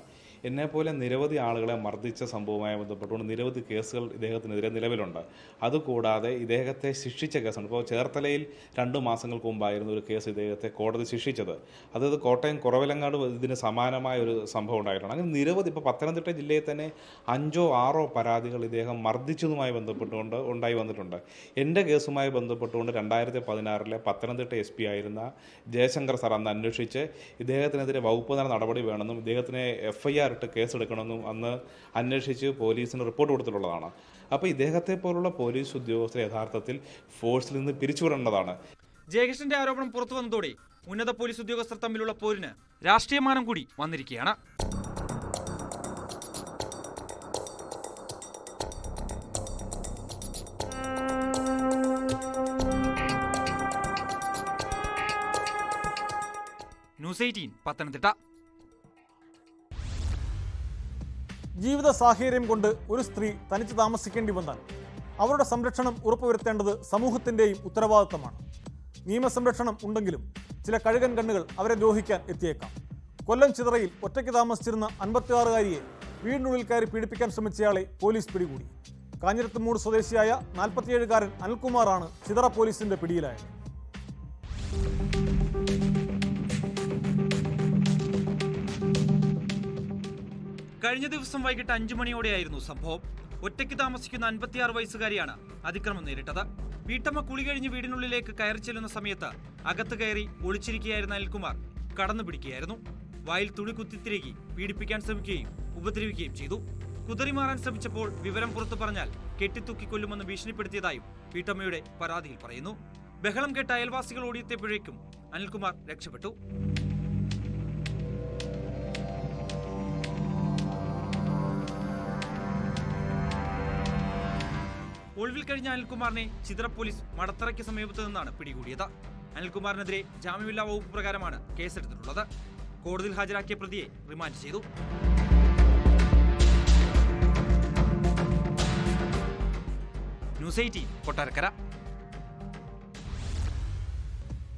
എന്നെപ്പോലെ നിരവധി ആളുകളെ മർദ്ദിച്ച സംഭവവുമായി ബന്ധപ്പെട്ടുകൊണ്ട് നിരവധി കേസുകൾ ഇദ്ദേഹത്തിനെതിരെ നിലവിലുണ്ട്. അതുകൂടാതെ ഇദ്ദേഹത്തെ ശിക്ഷിച്ച കേസുണ്ട്. ഇപ്പോൾ ചേർത്തലയിൽ 2 മാസങ്ങൾക്ക് മുമ്പായിരുന്നു ഒരു കേസ് ഇദ്ദേഹത്തെ കോടതി ശിക്ഷിച്ചത്. അതായത് കോട്ടയം കുറവിലങ്ങാട് ഇതിന് സമാനമായ ഒരു സംഭവം ഉണ്ടായിട്ടുണ്ട്. അങ്ങനെ നിരവധി, ഇപ്പോൾ പത്തനംതിട്ട ജില്ലയിൽ തന്നെ 5ഓ 6ഓ പരാതികൾ ഇദ്ദേഹം മർദ്ദിച്ചതുമായി ബന്ധപ്പെട്ടുകൊണ്ട് ഉണ്ടായി വന്നിട്ടുണ്ട്. എൻ്റെ കേസുമായി ബന്ധപ്പെട്ടുകൊണ്ട് 2016 പത്തനംതിട്ട SP ആയിരുന്ന ജയശങ്കർ സാർ അന്ന് അന്വേഷിച്ച് ഇദ്ദേഹത്തിനെതിരെ വകുപ്പ് തല നടപടി വേണമെന്നും ഇദ്ദേഹത്തിനെ FIR ഇട്ട് കേസെടുക്കണമെന്നും അന്ന് അന്വേഷിച്ച് പോലീസിന് റിപ്പോർട്ട് കൊടുത്തിട്ടുള്ളതാണ്. അപ്പോൾ ഇദ്ദേഹത്തെ പോലുള്ള പോലീസ് ഉദ്യോഗസ്ഥരെ യഥാർത്ഥത്തിൽ ഫോഴ്സിൽ നിന്ന് പിരിച്ചുവിടേണ്ടതാണ്.
ജയകൃഷ്ണന്റെ ആരോപണം പുറത്തു വന്നതോടെ ഉന്നത പോലീസ് ഉദ്യോഗസ്ഥർ തമ്മിലുള്ള പോരിന് രാഷ്ട്രീയമാനം കൂടി വന്നിരിക്കുകയാണ്. ന്യൂസ് 18 പത്തനംതിട്ട.
ജീവിത സാഹചര്യം കൊണ്ട് ഒരു സ്ത്രീ തനിച്ച് താമസിക്കേണ്ടി വന്നാൽ അവരുടെ സംരക്ഷണം ഉറപ്പുവരുത്തേണ്ടത് സമൂഹത്തിൻ്റെയും ഉത്തരവാദിത്തമാണ്. നിയമസംരക്ഷണം ഉണ്ടെങ്കിലും ചില കഴുകൻ കണ്ണുകൾ അവരെ ദ്രോഹിക്കാൻ എത്തിയേക്കാം. കൊല്ലം ചിതറയിൽ ഒറ്റയ്ക്ക് താമസിച്ചിരുന്ന 56-കാരിയെ വീടിനുള്ളിൽ കയറി പീഡിപ്പിക്കാൻ ശ്രമിച്ചയാളെ പോലീസ് പിടികൂടി. കാഞ്ഞിരത്തുമൂട് സ്വദേശിയായ 47-കാരൻ അനിൽകുമാറാണ് ചിതറ പോലീസിന്റെ പിടിയിലായത്.
കഴിഞ്ഞ ദിവസം വൈകിട്ട് 5 മണിയോടെയായിരുന്നു സംഭവം. ഒറ്റയ്ക്ക് താമസിക്കുന്ന 56 വയസ്സുകാരിയാണ് അതിക്രമം നേരിട്ടത്. വീട്ടമ്മ കുളി കഴിഞ്ഞ് വീടിനുള്ളിലേക്ക് കയറി ചെല്ലുന്ന സമയത്ത് അകത്ത് കയറി ഒളിച്ചിരിക്കുകയായിരുന്ന അനിൽകുമാർ കടന്നു പിടിക്കുകയായിരുന്നു. വായിൽ തുണി കുത്തിത്തിരുകി പീഡിപ്പിക്കാൻ ശ്രമിക്കുകയും ഉപദ്രവിക്കുകയും ചെയ്തു. കുതറിമാറാൻ ശ്രമിച്ചപ്പോൾ വിവരം പുറത്തു പറഞ്ഞാൽ കെട്ടിത്തൂക്കി കൊല്ലുമെന്ന് ഭീഷണിപ്പെടുത്തിയതായും വീട്ടമ്മയുടെ പരാതിയിൽ പറയുന്നു. ബഹളം കേട്ട അയൽവാസികൾ ഓടിയെത്തിയപ്പോഴേക്കും അനിൽകുമാർ രക്ഷപ്പെട്ടു. ഒളിവിൽ കഴിഞ്ഞ അനിൽകുമാറിനെ ചിതറ പോലീസ് മടത്തറയ്ക്ക് സമീപത്ത് നിന്നാണ് പിടികൂടിയത്. അനിൽകുമാറിനെതിരെ ജാമ്യമില്ലാ വകുപ്പ് പ്രകാരമാണ് കേസെടുത്തിട്ടുള്ളത്. കോടതിയിൽ ഹാജരാക്കിയ പ്രതിയെ റിമാൻഡ് ചെയ്തു. ന്യൂസ് 18 കൊട്ടാരക്കര.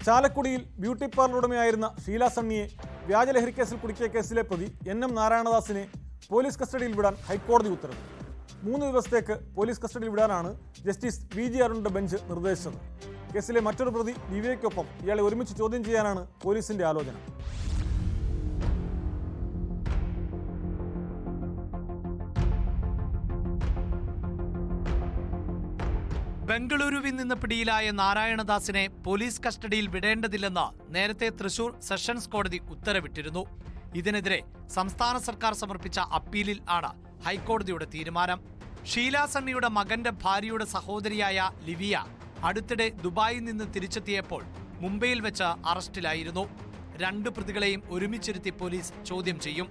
ചാലക്കുടിയിൽ ബ്യൂട്ടി പാർലർ ഉടമയായിരുന്ന ഷീല സണ്ണിയെ വ്യാജലഹരി കേസിൽ കുടുക്കിയ കേസിലെ പ്രതി NM നാരായണദാസിനെ പോലീസ് കസ്റ്റഡിയിൽ വിടാൻ ഹൈക്കോടതി ഉത്തരവ്. 3 ദിവസത്തേക്ക് പോലീസ് കസ്റ്റഡിയിൽ വിടാനാണ് ജസ്റ്റിസ് VG അരുണിന്റെ ബെഞ്ച് നിർദ്ദേശിച്ചത്. കേസിലെ മറ്റൊരു പ്രതി ദിവ്യയ്ക്കൊപ്പം ഇയാളെ ഒരുമിച്ച് ചോദ്യം ചെയ്യാനാണ് പോലീസിന്റെ ആലോചന.
ബംഗളൂരുവിൽ നിന്ന് പിടിയിലായ നാരായണദാസിനെ പോലീസ് കസ്റ്റഡിയിൽ വിടേണ്ടതില്ലെന്ന് നേരത്തെ തൃശൂർ സെഷൻസ് കോടതി ഉത്തരവിട്ടിരുന്നു. ഇതിനെതിരെ സംസ്ഥാന സർക്കാർ സമർപ്പിച്ച അപ്പീലിൽ ആണ് ഹൈക്കോടതിയുടെ തീരുമാനം. ഷീല സണ്ണിയുടെ മകന്റെ ഭാര്യയുടെ സഹോദരിയായ ലിവിയ അടുത്തിടെ ദുബായിൽ നിന്ന് തിരിച്ചെത്തിയപ്പോൾ മുംബൈയിൽ വെച്ച് അറസ്റ്റിലായിരുന്നു. 2 പ്രതികളെയും ഒരുമിച്ചിരുത്തി പോലീസ് ചോദ്യം ചെയ്യും.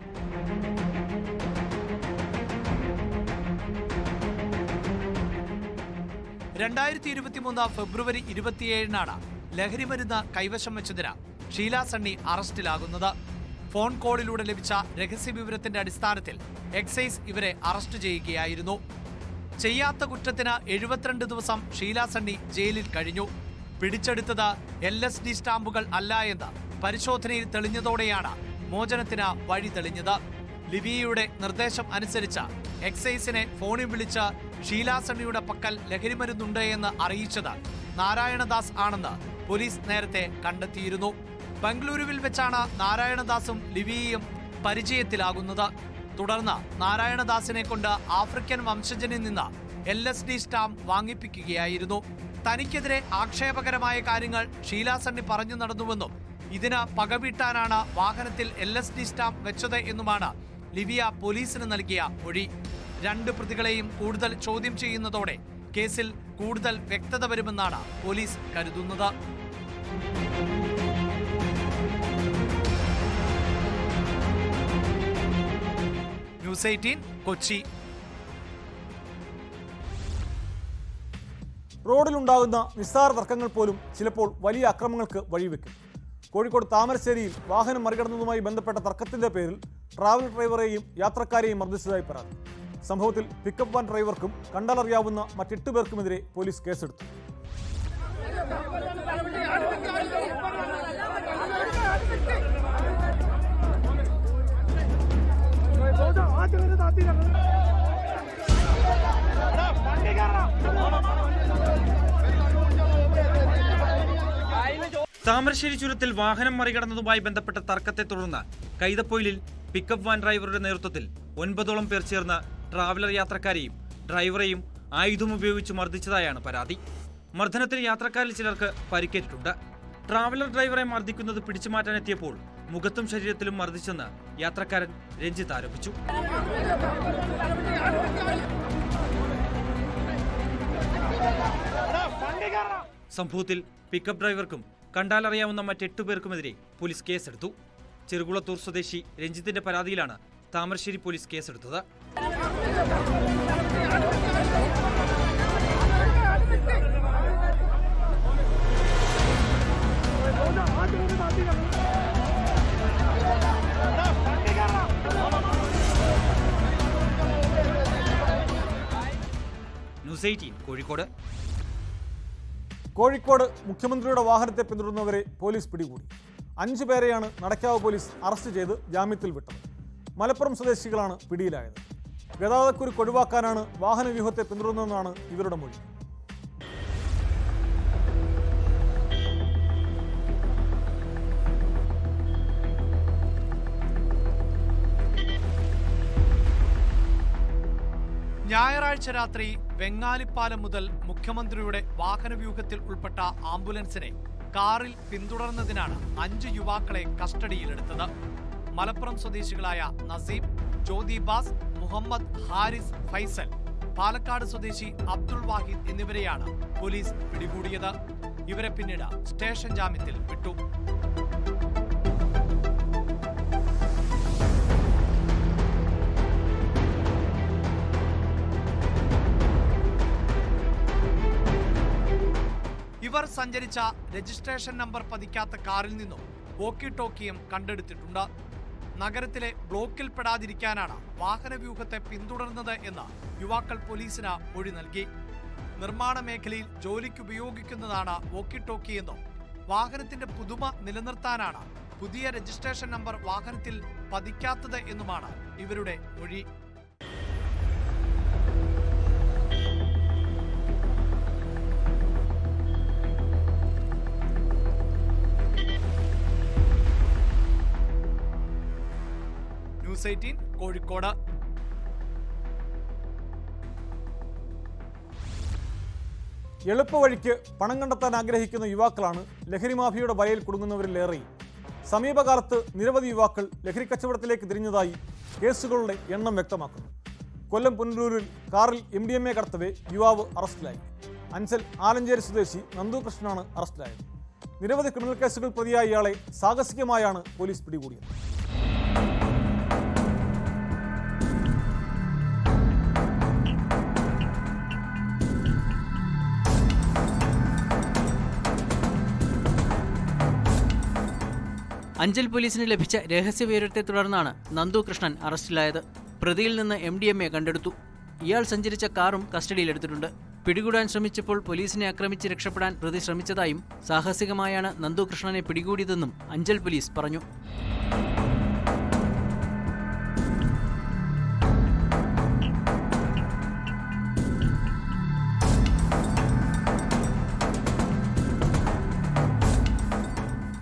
ഫെബ്രുവരി 27 ലഹരിമരുന്ന് കൈവശം വെച്ചതിന് ഷീല സണ്ണി അറസ്റ്റിലാകുന്നത്. ഫോൺ കോളിലൂടെ ലഭിച്ച രഹസ്യവിവരത്തിന്റെ അടിസ്ഥാനത്തിൽ എക്സൈസ് ഇവരെ അറസ്റ്റ് ചെയ്യുകയായിരുന്നു. ചെയ്യാത്ത കുറ്റത്തിന് 72 ദിവസം ഷീല സണ്ണി ജയിലിൽ കഴിഞ്ഞു. പിടിച്ചെടുത്തത് LSD സ്റ്റാമ്പുകൾ അല്ല എന്ന് പരിശോധനയിൽ തെളിഞ്ഞതോടെയാണ് മോചനത്തിന് വഴി തെളിഞ്ഞത്. ലിവിയയുടെ നിർദ്ദേശം അനുസരിച്ച് എക്സൈസിനെ ഫോണിൽ വിളിച്ച് ഷീല സണ്ണിയുടെ പക്കൽ ലഹരിമരുന്നുണ്ട് എന്ന് അറിയിച്ചത് നാരായണദാസ് ആണെന്ന് പോലീസ് നേരത്തെ കണ്ടെത്തിയിരുന്നു. ബംഗളൂരുവിൽ വെച്ചാണ് നാരായണദാസും ലിവിയയും പരിചയത്തിലാകുന്നത്. തുടർന്ന് നാരായണദാസിനെ കൊണ്ട് ആഫ്രിക്കൻ വംശജനിൽ നിന്ന് LSD സ്റ്റാമ്പ് വാങ്ങിപ്പിക്കുകയായിരുന്നു. തനിക്കെതിരെ ആക്ഷേപകരമായ കാര്യങ്ങൾ ഷീല സണ്ണി പറഞ്ഞു നടന്നുവെന്നും ഇതിന് പകവീട്ടാനാണ് വാഹനത്തിൽ LSD സ്റ്റാമ്പ് വെച്ചത് എന്നുമാണ് ലിവിയ പോലീസിന് നൽകിയ മൊഴി. 2 പ്രതികളെയും കൂടുതൽ ചോദ്യം ചെയ്യുന്നതോടെ കേസിൽ കൂടുതൽ വ്യക്തത വരുമെന്നാണ് പോലീസ് കരുതുന്നത്. ന്യൂസ് 18 കൊച്ചി.
റോഡിലുണ്ടാകുന്ന നിസ്സാര തർക്കങ്ങൾ പോലും ചിലപ്പോൾ വലിയ അക്രമങ്ങൾക്ക് വഴിവെക്കും. കോഴിക്കോട് താമരശ്ശേരിയിൽ വാഹനം മറികടന്നതുമായി ബന്ധപ്പെട്ട തർക്കത്തിന്റെ പേരിൽ ട്രാവൽ ഡ്രൈവറെയും യാത്രക്കാരെയും മർദ്ദിച്ചതായി പരാതി. സംഭവത്തിൽ പിക്കപ്പ് വാൻ ഡ്രൈവർക്കും കണ്ടാലറിയാവുന്ന മറ്റ് 8 പേർക്കുമെതിരെ പോലീസ് കേസെടുത്തു.
താമരശ്ശേരി ചുരത്തിൽ വാഹനം മറികടന്നതുമായി ബന്ധപ്പെട്ട തർക്കത്തെ തുടർന്ന് കൈതപ്പൊയിലിൽ പിക്കപ്പ് വാൻ ഡ്രൈവറുടെ നേതൃത്വത്തിൽ 9ഓളം പേർ ചേർന്ന് ട്രാവലർ യാത്രക്കാരെയും ഡ്രൈവറെയും ആയുധമുപയോഗിച്ച് മർദ്ദിച്ചതായാണ് പരാതി. മർദ്ദനത്തിൽ യാത്രക്കാരിൽ ചിലർക്ക് പരിക്കേറ്റിട്ടുണ്ട്. ട്രാവലർ ഡ്രൈവറെ മർദ്ദിക്കുന്നത് പിടിച്ചുമാറ്റാനെത്തിയപ്പോൾ മുഖത്തും ശരീരത്തിലും മർദ്ദിച്ചെന്ന് യാത്രക്കാരൻ രഞ്ജിത്ത് ആരോപിച്ചു. സംഭവത്തിൽ പിക്കപ്പ് ഡ്രൈവർക്കും കണ്ടാലറിയാവുന്ന മറ്റ് 8 പേർക്കുമെതിരെ പോലീസ് കേസെടുത്തു. ചെറുകുളത്തൂർ സ്വദേശി രഞ്ജിത്തിന്റെ പരാതിയിലാണ് താമരശ്ശേരി പോലീസ് കേസെടുത്തത്. ന്യൂസ് 18 കോഴിക്കോട്.
കോഴിക്കോട് മുഖ്യമന്ത്രിയുടെ വാഹനത്തെ പിന്തുടർന്നവരെ പോലീസ് പിടികൂടി. 5 പേരെയാണ് നടക്കാവ് പോലീസ് അറസ്റ്റ് ചെയ്ത് ജാമ്യത്തിൽ വിട്ടത്. മലപ്പുറം സ്വദേശികളാണ് പിടിയിലായത്. ഗതാഗതക്കുരുക്ക് ഒഴിവാക്കാനാണ് വാഹനവ്യൂഹത്തെ പിന്തുടർന്നതെന്നാണ് ഇവരുടെ മൊഴി.
ഞായറാഴ്ച രാത്രി വെങ്ങാലിപ്പാലം മുതൽ മുഖ്യമന്ത്രിയുടെ വാഹനവ്യൂഹത്തിൽ ഉൾപ്പെട്ട ആംബുലൻസിനെ കാറിൽ പിന്തുടർന്നതിനാണ് 5 യുവാക്കളെ കസ്റ്റഡിയിലെടുത്തത്. മലപ്പുറം സ്വദേശികളായ നസീബ്, ജ്യോതിബാസ്, മുഹമ്മദ് ഹാരിസ് ഫൈസൽ, പാലക്കാട് സ്വദേശി അബ്ദുൾ വാഹിദ് എന്നിവരെയാണ് പോലീസ് പിടികൂടിയത്. ഇവരെ പിന്നീട് സ്റ്റേഷൻ ജാമ്യത്തിൽ വിട്ടു. ഇവർ സഞ്ചരിച്ച രജിസ്ട്രേഷൻ നമ്പർ പതിക്കാത്ത കാറിൽ നിന്നും വോക്കി ടോക്കിയും കണ്ടെടുത്തിട്ടുണ്ട്. നഗരത്തിലെ ബ്ലോക്കിൽപ്പെടാതിരിക്കാനാണ് വാഹനവ്യൂഹത്തെ പിന്തുടർന്നത് എന്ന് യുവാക്കൾ പോലീസിന് മൊഴി നൽകി. നിർമ്മാണ മേഖലയിൽ ജോലിക്ക് ഉപയോഗിക്കുന്നതാണ് വോക്കി ടോക്കി എന്നും വാഹനത്തിന്റെ പുതുമ നിലനിർത്താനാണ് പുതിയ രജിസ്ട്രേഷൻ നമ്പർ വാഹനത്തിൽ പതിക്കാത്തത് എന്നുമാണ് ഇവരുടെ മൊഴി. ന്യൂസ് 18 കോഴിക്കോട്.
എളുപ്പവഴിക്ക് പണം കണ്ടെത്താൻ ആഗ്രഹിക്കുന്ന യുവാക്കളാണ് ലഹരി മാഫിയയുടെ വലയിൽ കുടുങ്ങുന്നവരിലേറെയും. സമീപകാലത്ത് നിരവധി യുവാക്കൾ ലഹരി കച്ചവടത്തിലേക്ക് തിരിഞ്ഞതായി കേസുകളുടെ എണ്ണം വ്യക്തമാക്കുന്നു. കൊല്ലം പുനലൂരിൽ കാറിൽ MDMA കടത്തവേ യുവാവ് അറസ്റ്റിലായി. അഞ്ചൽ ആലഞ്ചേരി സ്വദേശി നന്ദു കൃഷ്ണനാണ് അറസ്റ്റിലായത്. നിരവധി ക്രിമിനൽ കേസുകൾ പ്രതിയായ ഇയാളെ സാഹസികമായാണ് പോലീസ് പിടികൂടിയത്.
അഞ്ചൽ പോലീസിന് ലഭിച്ച രഹസ്യവിവരത്തെ തുടർന്നാണ് നന്ദു കൃഷ്ണൻ അറസ്റ്റിലായത്. പ്രതിയിൽ നിന്ന് MDMA കണ്ടെടുത്തു. ഇയാൾ സഞ്ചരിച്ച കാറും കസ്റ്റഡിയിലെടുത്തിട്ടുണ്ട്. പിടികൂടാൻ ശ്രമിച്ചപ്പോൾ പോലീസിനെ ആക്രമിച്ച് രക്ഷപ്പെടാൻ പ്രതി ശ്രമിച്ചതായും സാഹസികമായാണ് നന്ദു കൃഷ്ണനെ പിടികൂടിയതെന്നും അഞ്ചൽ പോലീസ് പറഞ്ഞു.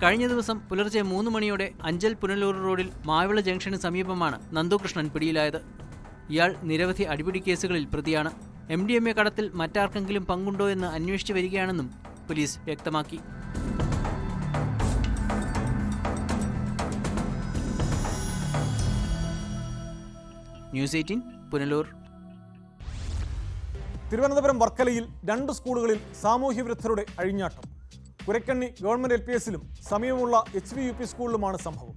കഴിഞ്ഞ ദിവസം പുലർച്ചെ 3 മണിയോടെ അഞ്ചൽ പുനലൂർ റോഡിൽ മാവിള ജംഗ്ഷന് സമീപമാണ് നന്ദുകൃഷ്ണൻ പിടിയിലായത്. ഇയാൾ നിരവധി അടിപിടി കേസുകളിൽ പ്രതിയാണ്. MDMA കടത്തിൽ മറ്റാർക്കെങ്കിലും പങ്കുണ്ടോ എന്ന് അന്വേഷിച്ചു വരികയാണെന്നും പോലീസ് വ്യക്തമാക്കി. ന്യൂസ് 18 പുനലൂർ.
തിരുവനന്തപുരം വർക്കലയിൽ 2 സ്കൂളുകളിൽ സാമൂഹ്യ വിരുദ്ധരുടെ അഴിഞ്ഞാട്ടം. കുരക്കണ്ണി ഗവൺമെന്റ് LPSലും സമീപമുള്ള HVUP സ്കൂളിലുമാണ് സംഭവം.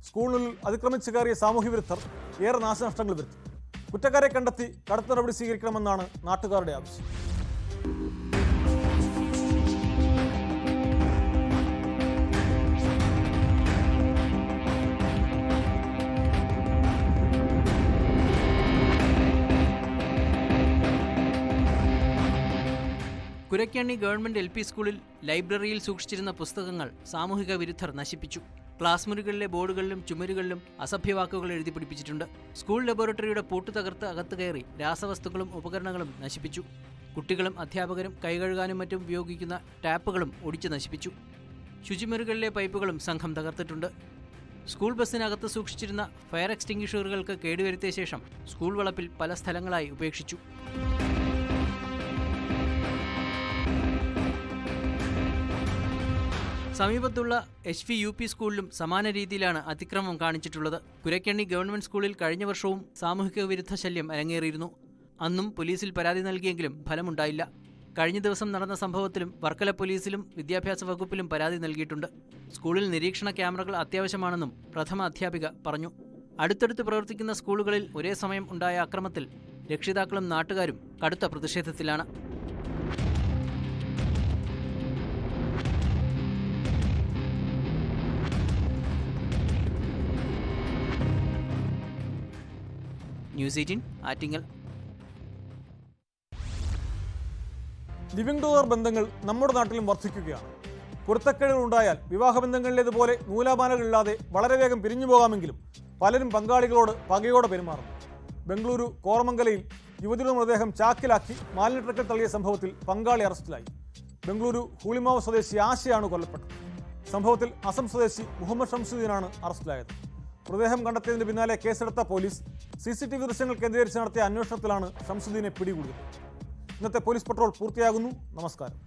സ്കൂളിനുള്ളിൽ അതിക്രമിച്ചു കയറിയ സാമൂഹ്യ വിരുദ്ധർ ഏറെ നാശനഷ്ടങ്ങൾ വരുത്തി. കുറ്റക്കാരെ കണ്ടെത്തി കടുത്ത നടപടി സ്വീകരിക്കണമെന്നാണ് നാട്ടുകാരുടെ ആവശ്യം.
കുരയ്ക്കണ്ണി ഗവൺമെന്റ് LP സ്കൂളിൽ ലൈബ്രറിയിൽ സൂക്ഷിച്ചിരുന്ന പുസ്തകങ്ങൾ സാമൂഹിക വിരുദ്ധർ നശിപ്പിച്ചു. ക്ലാസ് മുറികളിലെ ബോർഡുകളിലും ചുമരുകളിലും അസഭ്യവാക്കുകൾ എഴുതി പിടിപ്പിച്ചിട്ടുണ്ട്. സ്കൂൾ ലബോറട്ടറിയുടെ പൂട്ട് തകർത്ത് അകത്ത് കയറി രാസവസ്തുക്കളും ഉപകരണങ്ങളും നശിപ്പിച്ചു. കുട്ടികളും അധ്യാപകരും കൈകഴുകാനും മറ്റും ഉപയോഗിക്കുന്ന ടാപ്പുകളും ഒടിച്ചു നശിപ്പിച്ചു. ശുചിമുറികളിലെ പൈപ്പുകളും സംഘം തകർത്തിട്ടുണ്ട്. സ്കൂൾ ബസ്സിനകത്ത് സൂക്ഷിച്ചിരുന്ന ഫയർ എക്സ്റ്റിംഗ്വിഷറുകൾക്ക് കേടുവരുത്തിയ ശേഷം സ്കൂൾ വളപ്പിൽ പല സ്ഥലങ്ങളായി ഉപേക്ഷിച്ചു. സമീപത്തുള്ള HVUP സ്കൂളിലും സമാന രീതിയിലാണ് അതിക്രമം കാണിച്ചിട്ടുള്ളത്. കുരയ്ക്കണ്ണി ഗവൺമെന്റ് സ്കൂളിൽ കഴിഞ്ഞ വർഷവും സാമൂഹിക വിരുദ്ധ ശല്യം അരങ്ങേറിയിരുന്നു. അന്നും പോലീസിൽ പരാതി നൽകിയെങ്കിലും ഫലമുണ്ടായില്ല. കഴിഞ്ഞ ദിവസം നടന്ന സംഭവത്തിലും വർക്കല പോലീസിലും വിദ്യാഭ്യാസ വകുപ്പിലും പരാതി നൽകിയിട്ടുണ്ട്. സ്കൂളിൽ നിരീക്ഷണ ക്യാമറകൾ അത്യാവശ്യമാണെന്നും പ്രഥമ അധ്യാപിക പറഞ്ഞു. അടുത്തടുത്ത് പ്രവർത്തിക്കുന്ന സ്കൂളുകളിൽ ഒരേ സമയം ഉണ്ടായ അക്രമത്തിൽ രക്ഷിതാക്കളും നാട്ടുകാരും കടുത്ത പ്രതിഷേധത്തിലാണ്. ന്യൂസ് 18 ആറ്റിങ്ങൽ.
ലിവിംഗ് ടുഗദർ ബന്ധങ്ങൾ നമ്മുടെ നാട്ടിലും വർദ്ധിക്കുകയാണ്. പൊരുത്തക്കേടുകൾ ഉണ്ടായാൽ വിവാഹബന്ധങ്ങളിലേതുപോലെ നൂലാമാലകളില്ലാതെ വളരെ വേഗം പിരിഞ്ഞു പോകാമെങ്കിലും പലരും പങ്കാളികളോട് പകയോടെ പെരുമാറുന്നു. ബംഗളൂരു കോറമംഗലയിൽ യുവതിയുടെ മൃതദേഹം ചാക്കിലാക്കി മാലിന്യ ട്രക്കിൽ തള്ളിയ സംഭവത്തിൽ പങ്കാളി അറസ്റ്റിലായി. ബംഗളൂരു ഹൂളിമാവ് സ്വദേശി ആശയാണ് കൊല്ലപ്പെട്ടത്. സംഭവത്തിൽ അസം സ്വദേശി മുഹമ്മദ് ഷംസുദ്ദീനാണ് അറസ്റ്റിലായത്. മൃതദേഹം കണ്ടെത്തിയതിന് പിന്നാലെ കേസെടുത്ത പോലീസ് CCTV ദൃശ്യങ്ങൾ കേന്ദ്രീകരിച്ച് നടത്തിയ അന്വേഷണത്തിലാണ് ഷംസുദ്ദീനെ പിടികൂടിയത്. ഇന്നത്തെ പോലീസ് പട്രോൾ പൂർത്തിയാകുന്നു. നമസ്കാരം.